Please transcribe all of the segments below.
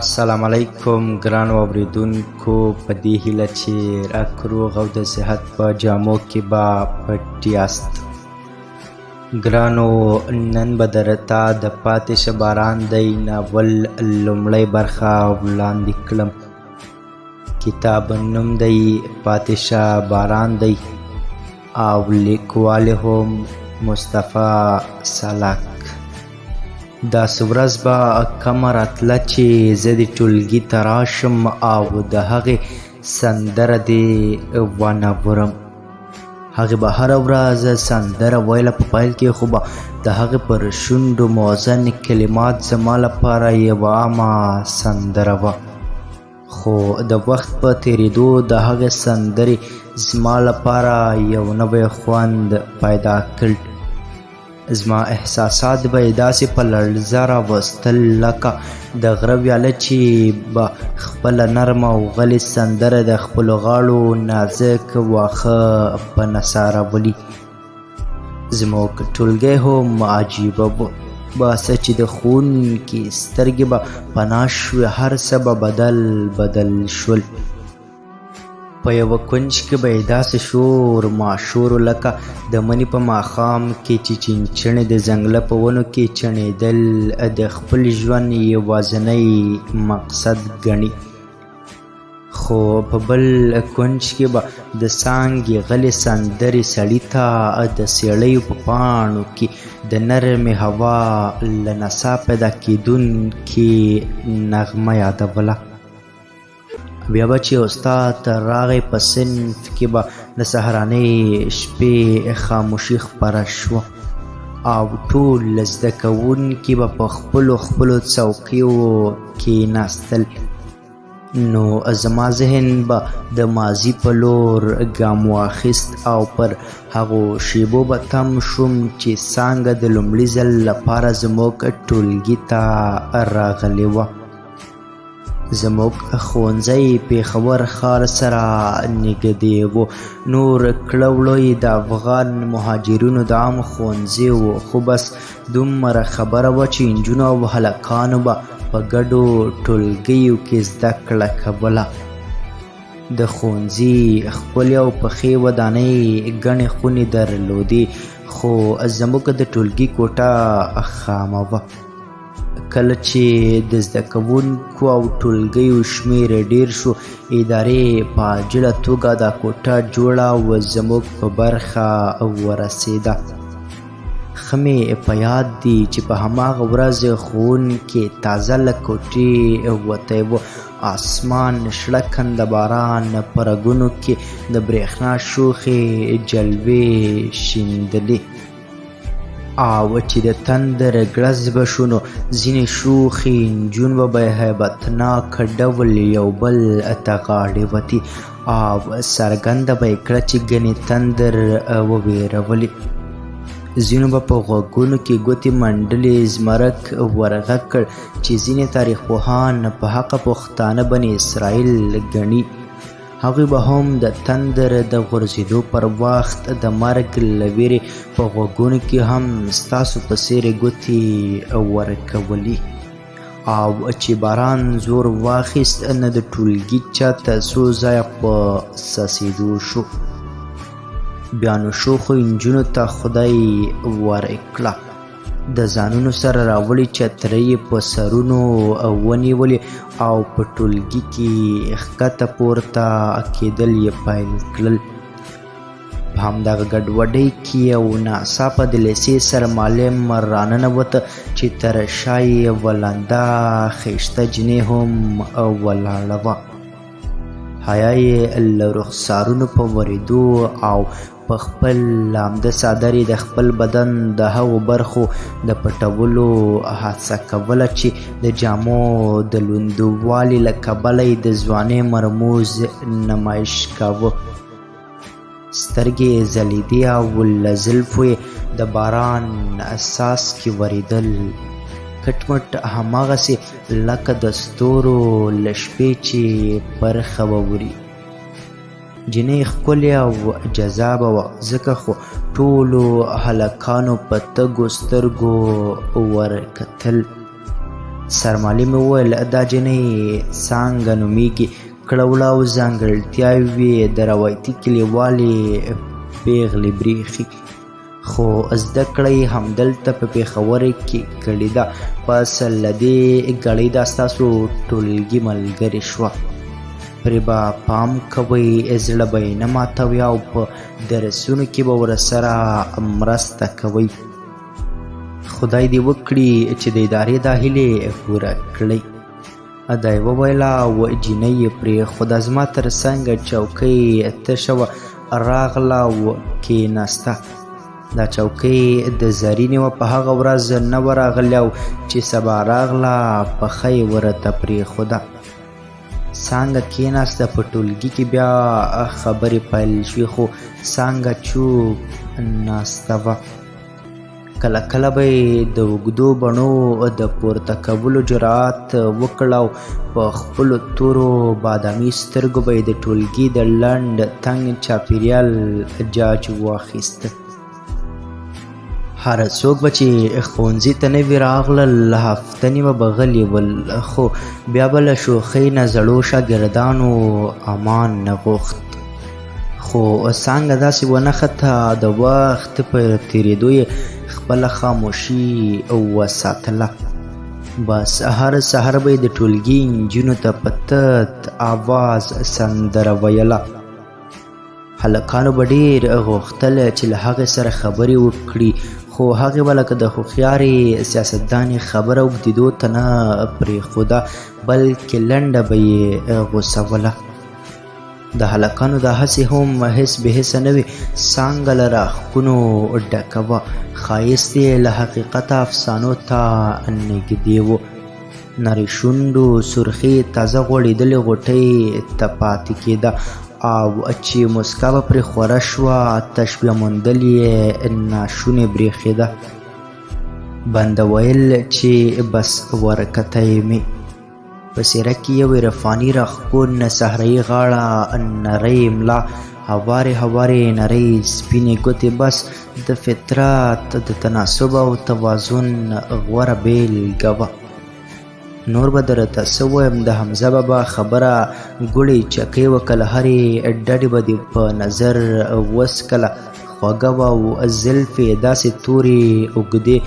السلام علیکم ګرانو اوریدونکو، په دې هیله چې راکروغ او د صحت په جامو کې به پټ یاست. ګرانو، نن به درته د پاتې شه باران دی ناول لومړۍ برخه وړاندې کړم. کتاب نوم دی پاتې شه باران دی او لیکوال هم مصطفی سالک. داسې ورځ به کمه راتله چې زه د ټولګي ته راشم او د هغې سندره دې ونورم. هغې به هره ورځ سندره ویله، په پیل کې خو به د هغې پر شونډو موزن کلمات زما لپاره یوه عامه سندره وه، خو د وخت په تېرېدو د هغې سندرې زما لپاره یو نوی خوند پیدا کړ. زما احساسات به یې داسې په لړزه راوستل لکه د غره ویاله چې به خپله نرمه او غلې سندره د خپلو غاړو نازک واښه په نڅا راولي. زموږ ټولګی هم عجیبه و، باسه چې د ښوونکي سترګې به پناه شوې، هر څه به بدل شول. په یوه کونج کې به یې داسې شور ماشور لکه د مني په ماښام کې چې چینچڼې د ځنګله په ونو کې چڼېدل د خپل ژوند یوازینی مقصد ګڼي. خو په بل کونج کې به د څانګې غلې سندرې سړي ته د څېړیو په پاڼو کې د نرمې هوا له نڅا پیدا کېدونکې نغمه یادوله. بیا به چې استاد راغی، په صنف کې به د سهارنۍ شپې خاموشي خپره شوه او ټول زده کوونکي به په خپلو څوکیو کېناستل. نو زما ذهن به د ماضي په لور ګام واخیست او پر هغو شیبو به تم شوم چې څانګه د لومړي ځل لپاره زموږ ټولګي ته راغلې وه. زموږ ښوونځی پېښور ښار سره نږدې و. نور کړه وړه یې د افغان مهاجرینو د عام ښوونځي و، خو بس دومره خبره وه چې نجونو او هلکانو به په ګډو ټولګیو کې زده کړه کوله. د ښوونځي ښکلې او پخې ودانۍ ګڼې خونې درلودې، خو زموږ د ټولګي کوټه خامه وه. کله چې د زده کوونکو او ټولګیو شمېر ډېر شو، ادارې په عاجله توګه دا کوټه جوړه او زموږ په برخه ورسېده. ښه مې په یاد دي چې په هماغه ورځ ښوونکي تازه له کوټې وتی و. اسمان شړکن د باران په رګونو کې د برېښنا شوخې جلوې شیندلې، او چې د تندر ګړز به شو نو ځینې شوخې نجونې به په هیبتناک ډول یو بل ته غاړې وتې او څرګنده به یې کړه چې ګنې تندر وویرولې. ځینو به په غوږونو کې ګوتې منډلې. زمرک ورغږ کړ چې ځینې تاریخ پوهان په حقه پښتانه بني اسرائیل ګڼي. هغوی به هم د تندر د غورځېدو پر وخت د مرګ له ویرې په غوږونو کې هم ستاسو په څېرې ګوتې ورکولې. او چې باران زور واخیست، نه د ټولګي چت څو ځایه په څڅېدو شو. بیا نو شوخو نجونو ته خدای ورکړه، د ځانونو سره راوړي چترۍ یې په سرونو ونیولې او په ټولګي کې ښکته پورته کېدل یې پیل کړل. په همدغه ګډوډۍ کې یو ناڅاپه د لیسې سرمعلم راننوته چې تر شا یې یوه لنده ښایسته جینۍ هم ولاړه وه. حیا یې له رخسارونو په ورېدو او په خپل لامده څادر یې د خپل بدن د هغو برخو د پټولو هڅه کوله چې د جامو د لوندوالي له کبله یې د ځوانۍ مرموز نمایش کاوه. سترګې یې ځلېدې او له زلفو یې د باران څاڅکي ورېدل، کټ مټ هماغسې لکه د ستورو له شپې چې پرخه ووري. جینۍ ښکلې او جذابه وه، ځکه خو ټولو هلکانو په تږو سترګو ورکتل. سرمالي مې وویل دا جنۍ څانګه نومیږي، کړه او ځانګړتیاوې د روایتي کلیوالې پیغلې بریښي، خو زده کړه یې همدلته په پېښور کې کړې ده. په اصل له دې ګړۍ دا ستاسو ټولګي ملګرې شوه، پرې به پام کوئ، زړه به یې نه ماتوئ او په درسونو کې به ورسره مرسته کوئ. خدای دې وکړي چې د ادارې دا هیلې پوره کړئ. دا یې وویله او جینۍ یې پرېښوده. زما تر څنګ چوکۍ تشه وه، راغله او کېناسته. دا چوکۍ د زرینې وه، په هغه ورځ نه وه راغلې او چې سبا راغله پښه یې ورته پرېښوده. څانګه کېناسته. په ټولګي کې بیا خبرې پیل شوې، خو څانګه چوپ ناسته وه. کله کله به یې د اوږدو بڼو د پورته کولو جرأت وکړ او په خپلو تورو بادامي سترګو به یې د ټولګي د لنډ تنګ چاپېریال جاج واخیسته. هر څوک به چې ښوونځي ته نه وي راغلل هفته نیمه به غلي ول، خو بیا به له شوخۍ نه زړو شاګردانو امان نه غوښت. خو څانګه داسې ونښته، د وخت په تېرېدو یې خپله خاموشي وساتله. بس هر سهار به یې د ټولګي نجونو ته په تت آواز سندره ویله. هلکانو به ډېر غوښتل چې له هغې سره خبرې وکړي، خو هغې به لکه د هوښیارې سیاستدانې خبره اوږدېدو ته نه پرېښوده، بلکې لنډه به یې غوڅوله. د هلکانو دا هسې هم هېڅ بې حسه نه وي. څانګه له راښکونو ډکه وه، ښایست یې له حقیقته افسانو ته نږدې و. نري شونډو سرخي تازه غوړېدلې غوټۍ ته پاتې کېده، او چې مسکا به پرې خوره شوه تشبیه موندل یې ناشونې برېښېده. بنده ویل چې بس ورکتی مې. په څېره کې یو عرفاني راښکون صحرایي غاړه، نرۍ ملا، هوارې هوارې نرۍ سپینې ګوتې، بس د فطرت د تناسب او توازن غوره بېلګه وه. نور به درته څه ووایم، د حمزه بابا خبره ګوړې چکۍ وه، کله هرې ډډې به دې په نظر وسکله. خوږه وه او زلفې داسې تورې اوږدې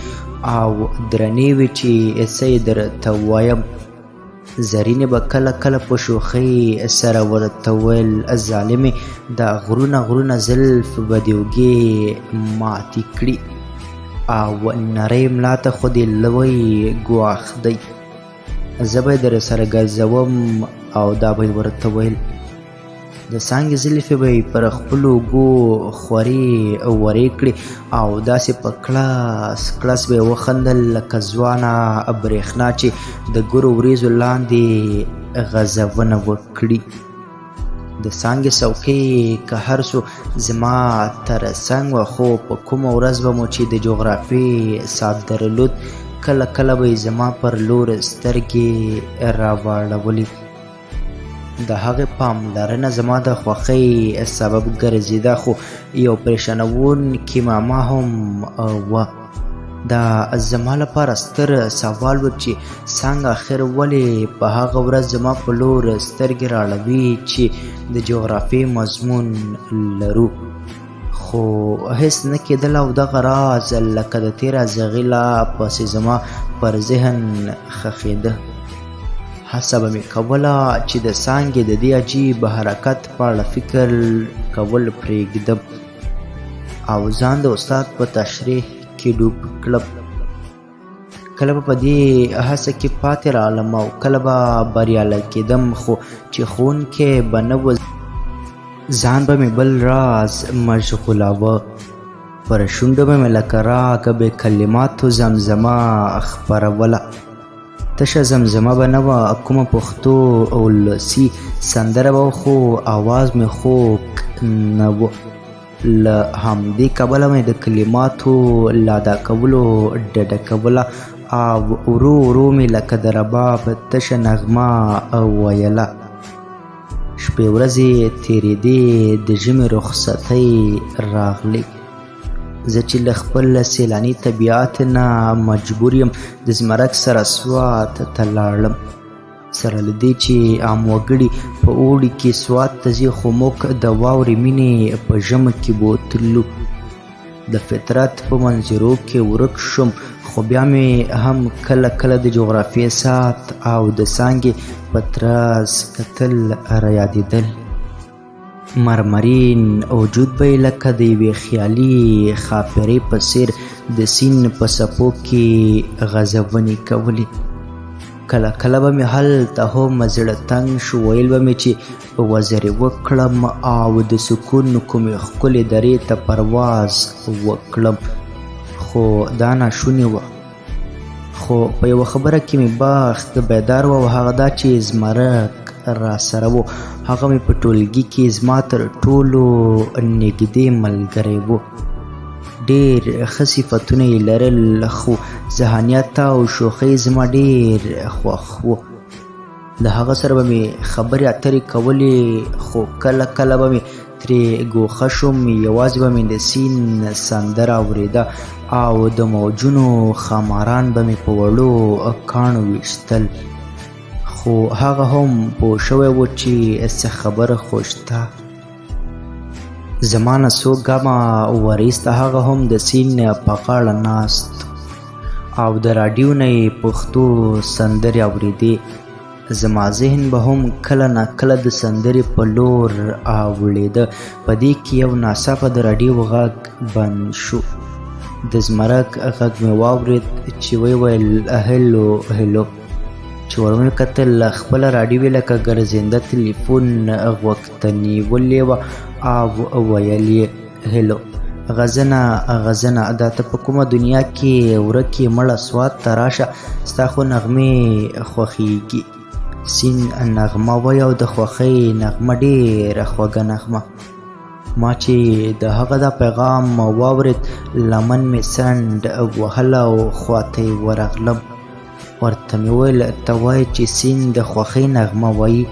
او درنې وې چې څه یې درته ووایم. زرینې به کله کله په شوخۍ سره ورته ویل ظالمې، دا غرونه غرونه زلف به دې اوږې ماتې کړي، او نرۍ ملا ته خو دې لوی ګواښ دی. زه به یې در سره ګرځوم او دا به یې ورته ویل. د څانګې زلفې به یې پر خپلو اوږو خورې ورې کړې او داسې په کړس کړس به یې وخندل لکه ځوانه برېښنا چې د ګرو وریځو لاندې غځونه وکړي. د څانګې څوکۍ که هر څو زما تر څنګ وه، خو په کومه ورځ به مو چې د جغرافیې ساعت درلود، کله کله به یې زما پر لور سترګې راواړولې. د هغې پاملرنه زما د خوښۍ سبب ګرځېده، خو یو پریشانوونکې معما هم وه. دا زما لپاره ستر سوال و چې څنګه آخر ولې په هغه ورځ زما په لور سترګې راړوي چې د جغرافیې مضمون لرو. خو هیڅ نه کېدل او دغه راز لکه د تېره زغیله پسې زما پر ذهن ښخېده. هڅه به مې کوله چې د څانګې د دې عجیب حرکت په اړه فکر کول پرېږدم او ځان د استاد په تشریح کې ډوب کړم. کله به په دې هڅه کې پاتې رالم او کله به بریالی کېدم، خو چې ښوونکی به نه و ځان به مې بل راز مشغولاوه. پر شونډو به مې لکه راګ بې کلماتو زمزمه خپروله. تشه زمزمه به نه وه، کومه پښتو او ولسي سندره به، خو آواز مې خوږ نه و. له همدې کبله مې د کلماتو لا ادا کولو ډډه کوله او ورو ورو مې لکه د رباب تشه نغمه ویله. شپې ورځې تېرېدې، د ژمي رخصتۍ راغلې. زه چې له خپل سیلاني طبیعت نه مجبور یم د زمرک سره سوات ته لاړم. سره له دې چې عام وګړي په اوړي کې سوات ته ځي، خو موږ د واورې مینې په ژمي کې بوتلو. د فطرت په منظرو کې ورک شوم، خو بیا مې هم کله کله د جغرافیې ساعت او د څانګې په تراز کتل رایادېدل. مرمرین وجود به یې لکه د یوې خیالي خاپرې په څېر د سیند په څپو کې غځونې کولې. کله کله به مې هلته هم زړه تنګ شو، ویل به مې چې وزرې وکړم او د سکون کومې ښکلې درې ته پرواز وکړم، خو دا ناشونې وه. خو په یوه خبره کې مې بخت بیدار و، هغه دا چې زمرک را سره و. هغه مې په ټولګي کې زما تر ټولو نږدې ملګری و. ډېر ښه صفتونه یې لرل، خو ذهنیت او شوخۍ زما ډېر خوښ و. د هغه سره به مې خبرې اترې کولې، خو کله کله به مې ترې ګوښه شوم. یوازې به مې د سیند سندره اورېده او د موجونو خماران به مې په وړو کاڼو ویشتل. خو هغه هم پوه شوی و چې څه خبره خو شته. زما نه څو ګامه وروسته هغه هم د سیند په غاړه ناست او د راډیو نه یې پښتو سندرې اورېدې. زما ذهن به هم کله نا کله د سندرې په لور اوړېده. په دې کې یو ناڅاپه د راډیو غږ بند شو. د زمرک غږ مې واورېد چې ویل هلو هلو. چې ور مې کتل، خپله راډیو لکه ګرځنده تلیفون غوږ ته نیولې وه او ویل یې هلو. غزنه دا ته په کومه دنیا کې ورکې مړه، سوات ته راشه، ستا خو نغمې خوښیږي. سیند نغمه وایي او د خوښۍ نغمه ډېره خوږه نغمه. ما چې د هغه دا پیغام واورېد، لمن مې څنډ وهله او خواته یې ورغلم. ورته مې وویل ته وایې چې سیند د خوښۍ نغمه وایي،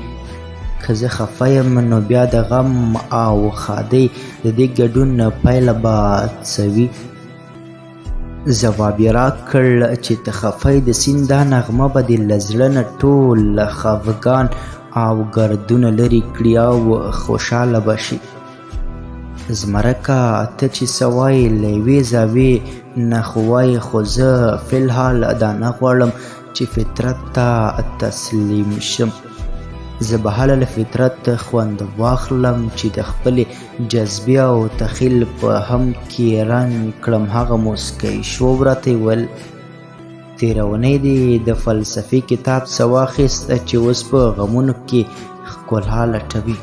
که زه خفه یم نو بیا د غم او ښادۍ د دې ګډون پایله به څه وي؟ ځواب یې راکړ چې ته خفه یې، د سیند دا نغمه به دې له زړه نه ټول خفګان او ګردونه لرې کړي او خوشحاله به شي. زمرکه ته چې څه وایې له یوې زاویې نه خو وایې، خو زه فلحال دا نه غواړم چې فطرت ته تسلیم شم. زه به هله له فطرت خوند واخلم چې د خپلې جذبې او تخیل په هم کې رنګ کړم. هغه موسکی شو، راته یې ویل تېره اونۍ دې د فلسفې کتاب څه واخیست چې اوس په غمونو کې ښکلا لټوي.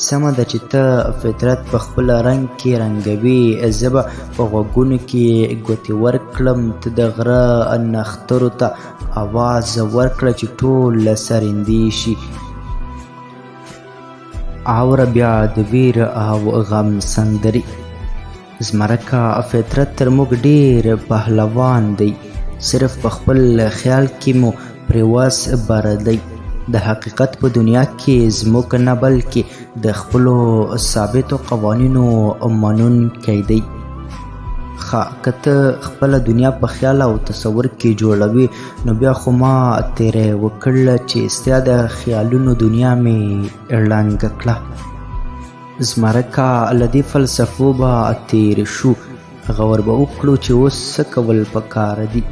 سمه ده چې ته فطرت په خپل رنګ کې رنګوي، زه به په غوږونو کې ګوتې ورکړم. ته د غره نښترو ته اواز ورکړه چې ټول سرندې شي. اوره بیا د ویر او غم سندرې. زمرکه فطرت تر موږ ډېر پهلوان دی، صرف په خپل خیال کې مو پرې وس بره دی. د حقیقت په دنیا کې زموږ نه بلکې د خپلو ثابتو قوانینو منونکی دی. که ته خپله دنیا په خیال او تصور کې جوړوي، نو بیا خو ما تیره وکړله چې ستا د خیالونو دنیا مې ړنګه کړه. زمرکه له دې فلسفو به تیر شو، غور به وکړو چې اوس څه کول پکار دي.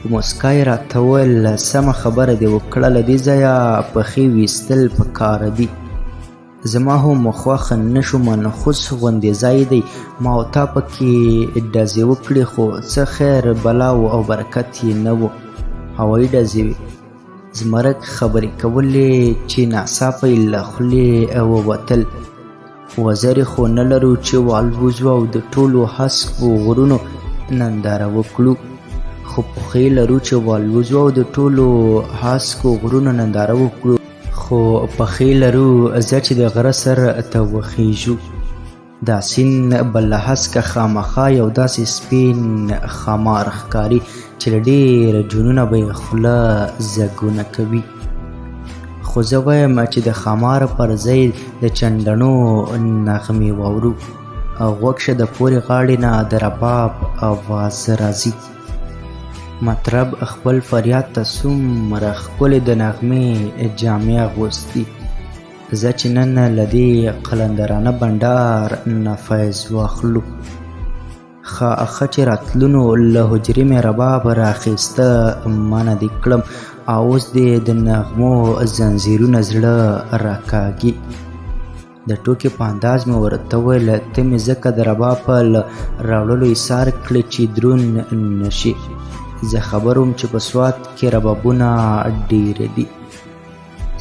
په موسکا یې راته وویل سمه خبره دې وکړه، له دې ځایه پښې ویستل پکار دي. زما هم خوښ نه شو، منحوس غوندې ځای دی. ما او تا پکې ډزې وکړې، خو څه خیر بلا او برکت یې نه و، هوایي ډزې وې. زمرک خبرې کولې چې ناڅاپه یې له خولې ووتل. وزرې خو نه لرو چې والوځو او د ټولو هسکو غرونو ننداره وکړو، خو پښې لرو چې والوځو او د ټولو هسکو غرونو ننداره وکړو. خو پښې لرو زه چې د غره سر ته وخیژو. دا سیند به له هسکه خامخا یو داسې سپین خمار ښکاري چې له ډېره جنونه به یې خوله زګونه کوي. خو زه وایم چې د خمار پر ځای د چندڼو نغمې واورو. غوږ شه د پورې غاړې نه د رباب اواز راځي. مطرب خپل فریاد ته څومره ښکلې د نغمې جامې اغوستي. زه چې نن له دې قلندرانه بنډار نه فیض واخلو. ښه چې راتلونو له حجرې مې رباب راخیسته منه دې کړم، او اوس دې د نغمو زنځیرونه زړه راکاږي. د ټوکې په انداز مې ورته وویل ته مې ځکه د رباب په راوړلو ایثار کړې چې دروند نشي. زه خبر وم چې په سوات کې ربابونه ډېر دي،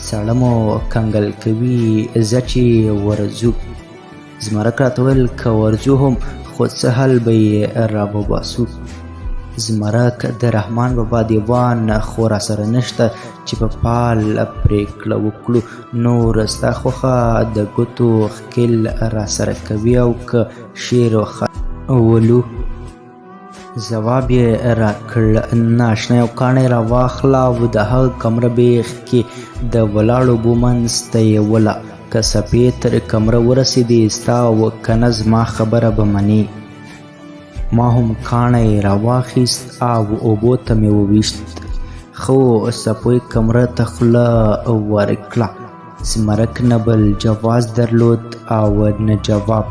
ساړه مو کنګل کوي. زه چې ورځو زمرک راته ویل که ورځو هم خو څه حل به یې راباسو. زمرک د رحمان بابا دیوان خو راسره نشته چې په پال پرېکړه وکړو. نور ستا خوښه د ګوتو ښکیل راسره کوي او که شعر ولو. ځواب یې راکړ نه اشنا یو کاڼی راواخله او د هغه کمره بیخ کې د ولاړو اوبو منځ ته یې وله. که څپې تر کمره ورسېدې ستا و که نه زما خبره به منې. ما هم کاڼی راواخیست او اوبو ته مې وویشت. خو څپو یې کمره ته خوله ورکړه. زمرک نه بل جواز درلود او نه جواب.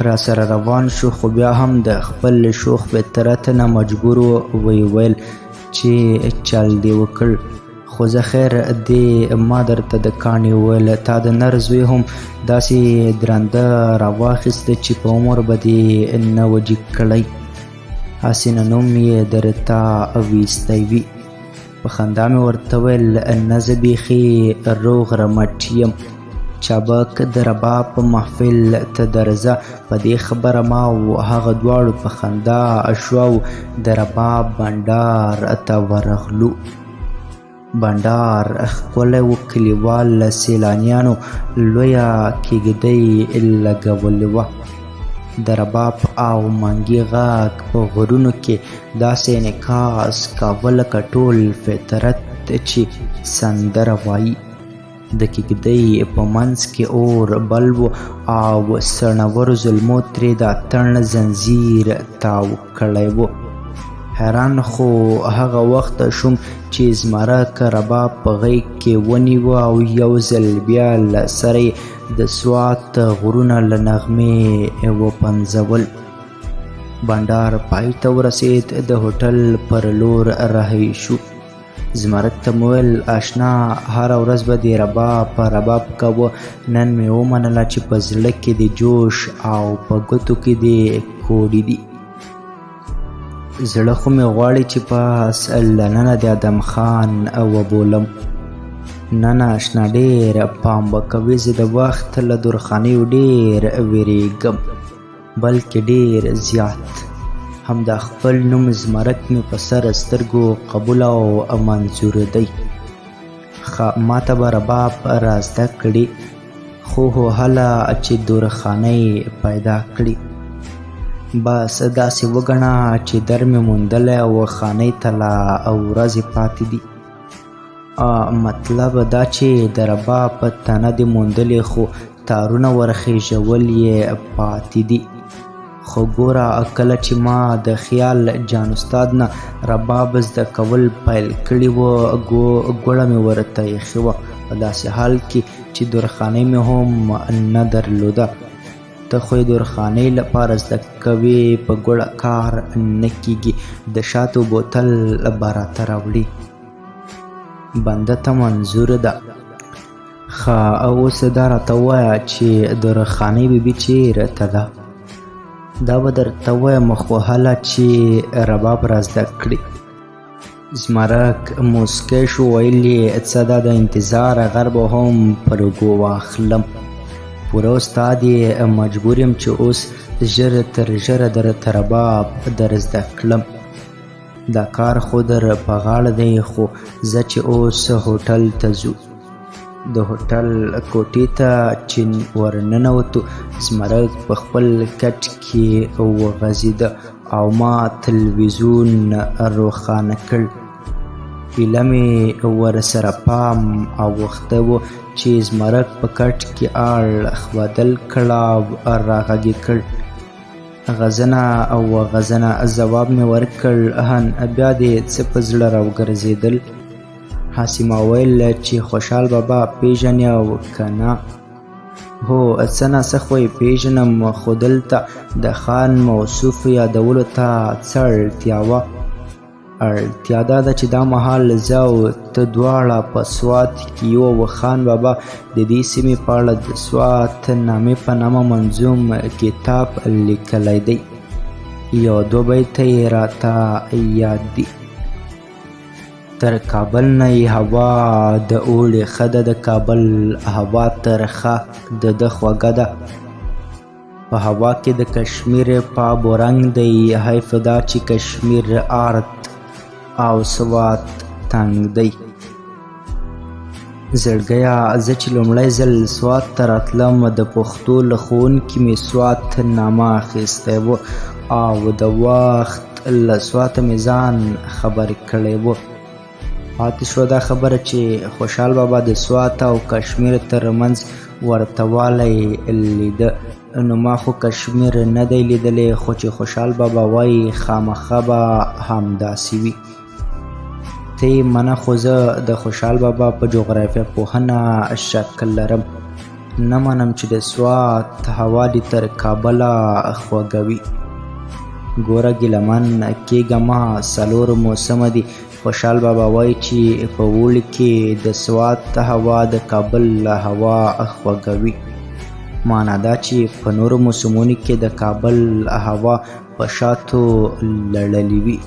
را سره روان شو، خو بیا هم د خپل شوخ فطرت نه مجبور ویل چې چل دې وکړ. خو زه خیر دې ما درته د کاڼي وویل تا د نر زوی هم داسې درنده راواخیسته چې په عمر به دې نه وجي کړی. هسې نه نوم یې درته ویستی وي. په خندا مې ورته ویل نه زه بیخي روغ رمټ یم. چابک د رباب په محفل ته درځه. په دې خبره ما او هغه دواړو په خندا شو او د رباب بنډار ته ورغلو. بنډار ښکلی و، کلیوال سیلانیانو لویه کېږدۍ لګولې وه. د رباب او منګي غږ په غرونو کې داسې انعکاس کاوه لکه ټول فطرت چې سندره وایي. د کېږدۍ په منځ کې اور بل و او څڼورو زلمو ترې د اتڼ زنځیر تاو کړی و. حیران خو هغه وخت شوم چې زمرک رباب په غیږ کې ونیوه او یو ځل بیا له سره د سوات غرونه له نغمې وپنځول. بنډار پای ته ورسېد. د هوټل پر لور رهي شو. زمرک ته مې ویل اشنا هره ورځ به دې رباب کوه. نن مې ومنله چې په زړه کې دې جوش او په ګوتو کې دې کوډې دي. زړه خو مې غواړي چې پاس له ننه د ادم خان وبولم. نه نه اشنا ډېر پام به کوې. زه د وخت له درخانیو ډېر ویرېږم، بلکې ډېر زیات. همدا خپل نوم زمرک مې په سر سترګو قبول او منظور دی. ما ته به رباب را زده کړي، خو هله چې درخانۍ پیدا کړي. بس داسې وګڼه چې در مې موندلی او خانۍ ته لا ورځې پاتې دي. مطلب دا چې د رباب تنه دې موندلې خو تارونه ورخېژول یې پاتې دي. خو ګوره کله چې ما د خیال جان استاد نه رباب زده کول پیل کړي وو ګوړه مې ورته ایښې وه، په داسې حال کې چې درخانۍ مې هم نه درلوده. ته خو یې درخانۍ لپاره زده کوې، په ګوړه کار نه کېږي. د شاتو بوتل به راته راوړي. بنده ته منظور ده. ښه اوس دا راته ووایه چې درخانۍ بیبي چېرته ده؟ دا به درته ووایم خو هله چې رباب را زده کړي. زمرک موسکی شو، ویل یې څه ده د انتظار غر به هم پر اوږو واخلم. پوره استاد یې مجبور یم چې اوس ژر تر ژره درته رباب در زده کړم. دا کار خو در په غاړه دی، خو زه چې اوس هوټل ته ځو. د هوټل کوټې ته چې ورننوتو زمرک په خپل کټ کې وغځېده او ما تلویزیون روښانه کړ. ایله مې ورسره پام اوښتی و چې زمرک په کټ کې اړخ بدل کړ او راغږ یې کړ. غزنه او غزنه ځواب مې ورکړ هن بیا دې څه په زړه راوګرځېدل. حاسمه ویل چې خوشحال بابا پیژنې او که نه؟ هو څه ناڅه خو یې پیژنم، خو دلته د خان موصوف یادولو ته څه اړتیا وه؟ اړتیا دا ده چې دا مهال زه او ته دواړه په سوات کې یو او خان بابا د دې سیمې په اړه د سوات نامې په نامه منظوم کتاب لیکلی دی. یو دوه بیته یې راته یاد دي. تر کابل نه یې هوا د اوړي ښه ده، د کابل هوا ترخه د ده خوږه ده. په هوا کې د کشمیر په آب و رنګ دی، حیف دا چې کشمیر آرت او سوات تنګ دی. زړګیه زه چې لومړی ځل سوات ته راتلم د پښتو له ښوونکي مې سوات نامه اخیستی و او د وخت له سواته مې ځان خبر کړی و. پاتې شوه دا خبره چې خوشحال بابا د سوات او کشمیر ترمنځ ورته والی لیده. نو ما خو کشمیر نه دی لیدلی، خو چې خوشحال بابا وایي خامخا به همداسې وي. ته یې منه، خو زه د خوشحال بابا په جغرافیه پوهنه شک لرم. نه منم چې د سوات هوا دې تر کابله خوږه وي. ګوره ګیلمن کېږه مه، 4 موسمه دي. خوشحال بابا وایي چې په اوړي کې د سوات هوا د کابل هوا خوږه وي. معنا دا چې په نورو موسمونو کې د کابل هوا په شاتو لړلې وي.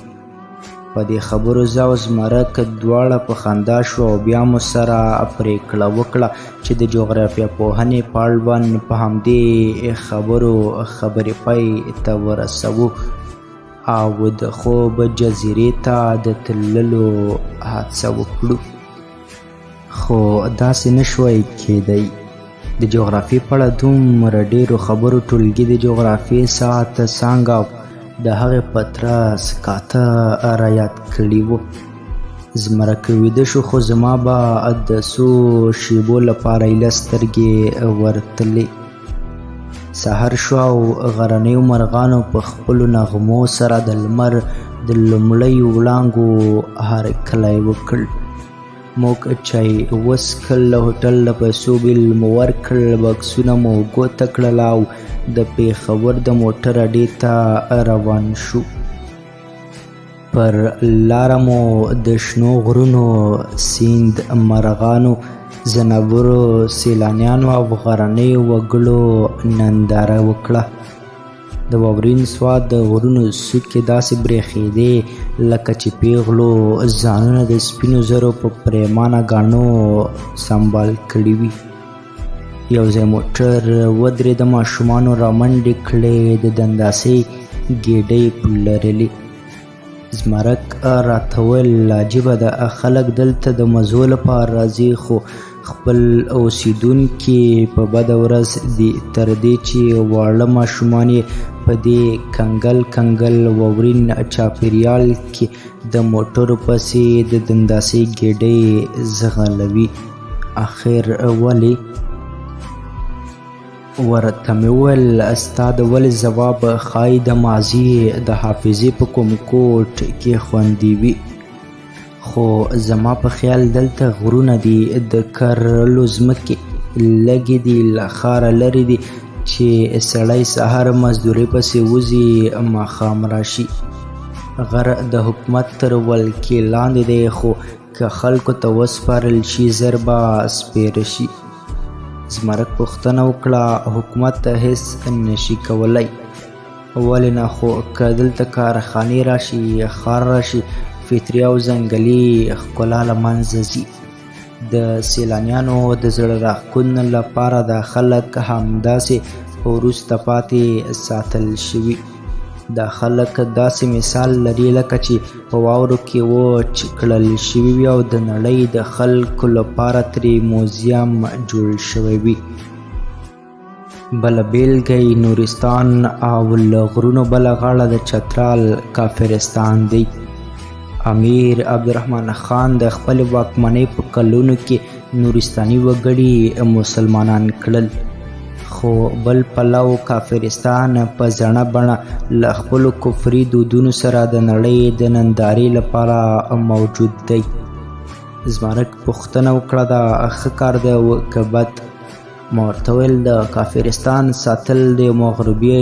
په دې خبرو زه او زمرک دواړه په خندا شو او بیا مو سره پرېکړه وکړه چې د جغرافیه پوهنې په اړوند په همدې خبرو خبرې پای ته ورسوو او د خوب جزیرې ته د تللو هڅه وکړو. خو داسې نه شوی کېدی. د جغرافیې په اړه دومره ډېرو خبرو ټولګي د جغرافیې ساعت څانګه او د هغې پترس کاته رایاد کړي وو. زمرک ویده شو، خو زما به د څو شیبو لپاره ایله سترګې ورتلې. سحر شو او غرنیو مرغانو په خپلو نغمو سره د لمر د لومړیو وړانګو هرکلی وکړ. موږ چای وڅښل، له هوټل له پیسو بیل مو ورکړل، بکسونه مو ګوته کړل او د پېښور د موټر اډې ته روان شو. پر لاره مو د شنو غرونو، سیند، مرغانو، ځناورو، سیلانیانو او غرنیو وګړو ننداره وکړه. د واورین سوات د غرونو څوکې داسې برېښېدې لکه چې پیغلو ځانونه د سپینو زرو په پرېمانه ګاڼو سنبال کړي وي. یو ځای موټر ودرېد، ماشومانو رامنډې کړې، د دنداسې ګېډۍ لرلې. زمرک راته ویل عجیبه ده، خلک دلته د مزو لپاره راځي خو خپل اوسیدونکي په بده ورځ دي، تر دې چې واړه ماشومان یې په دې کنګل کنګل واورین چاپېریال کې د موټرو پسې د دنداسې ګېډۍ ځغلوي. اخر ولې؟ ورته مې وویل ستا د ولې ځواب ښایي د ماضي د حافظې په کوم کوټ کې خوندي وي. خو زما په خیال دلته غرونه دي، د کرلو ځمکې لږې دي، له ښاره لرې دي چې سړی سهار مزدورۍ پسې وځي ماښام راشي. غر د حکومت تر ولکې لاندې دی، خو که خلکو ته وسپارل شي زر به سپېره شي. زمرک پوښتنه وکړه حکومت ته هېڅ نشي کولی؟ ولې نه؟ خو که دلته کارخانې راشي، ښار راشي، فطري او ځنګلي ښکلا له منځه ځي. د سیلانیانو د زړه راښکون لپاره دا خلک همداسې وروسته پاتې ساتل شوي. دا خلک داسې مثال لري لکه چې په واورو کې وچ کړل شوي وي او د نړۍ د خلکو لپاره ترې موزیم جوړ شوی وي. بله بیلګه یې نورستان او له غرونو بله غاړه د چترال کافرستان دی. امیر عبدالرحمن خان د خپلې واکمنۍ په کلونو کې نورستاني وګړي مسلمانان کړل، خو بل پلو کافرستان په زړه بڼه له خپلو کفري دودونو سره د نړۍ د نندارې لپاره موجود دی. زمرک پوښتنه وکړه دا ښه کار دی او که بد؟ ما ورته ویل د کافرستان ساتل د مغربي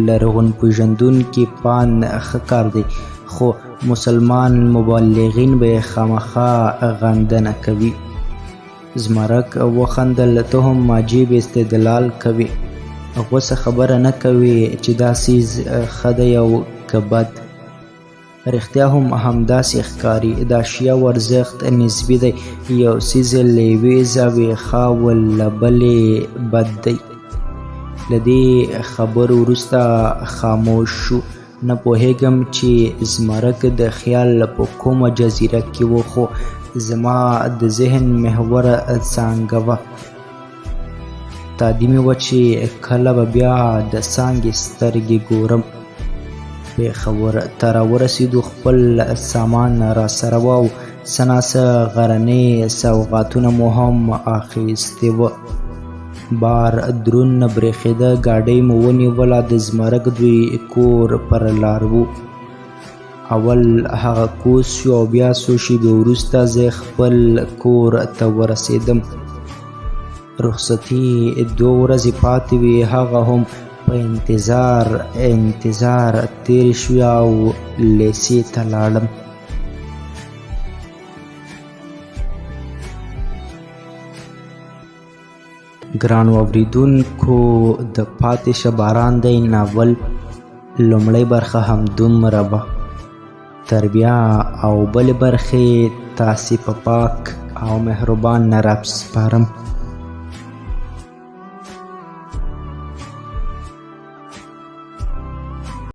لرغونپېژندونکي پان ښه کار دی، خو مسلمان مبلغین به یې خامخا غندنه کوي. زمرک وخندل: ته هم عجیب استدلال کوې، غوسه خبره نه کوې چې دا څیز ښه دی او که بد. رښتیا هم همداسې ښکاري. د اشیاو ارزښت نسبي دی، یو څیز له یوې زاویې ښه او له بلې بد دی. له دې خبرو وروسته خاموش شو. نه پوهېږم چې زمرک د خیال په کومه جزیره کې و، خو زما د ذهن محوره څانګه وه. تادي مې وه چې کله به بیا د څانګې سترګې ګورم. پېښور ته راورسېدو. خپل سامان راسره و او څه ناڅه غرني سوغاتونه مو هم اخیستي وو. بار درون نه برېښېده. ګاډۍ مو ونیوله. د زمرک دوی کور پر لار و. اول هغه کوز شو او بیا څو شېبې وروسته زه خپل کور ته ورسېدم. رخصتي 2 ورځې پاتې وې، هغه هم په انتظار تېرې شوې او لیسې ته لاړم. ګرانو اورېدونکو، د پاتې شه باران دی ناول لومړۍ برخه همدومره به. تر بیا او بلې برخې تاسې په پاک او مهربان رب سپارم.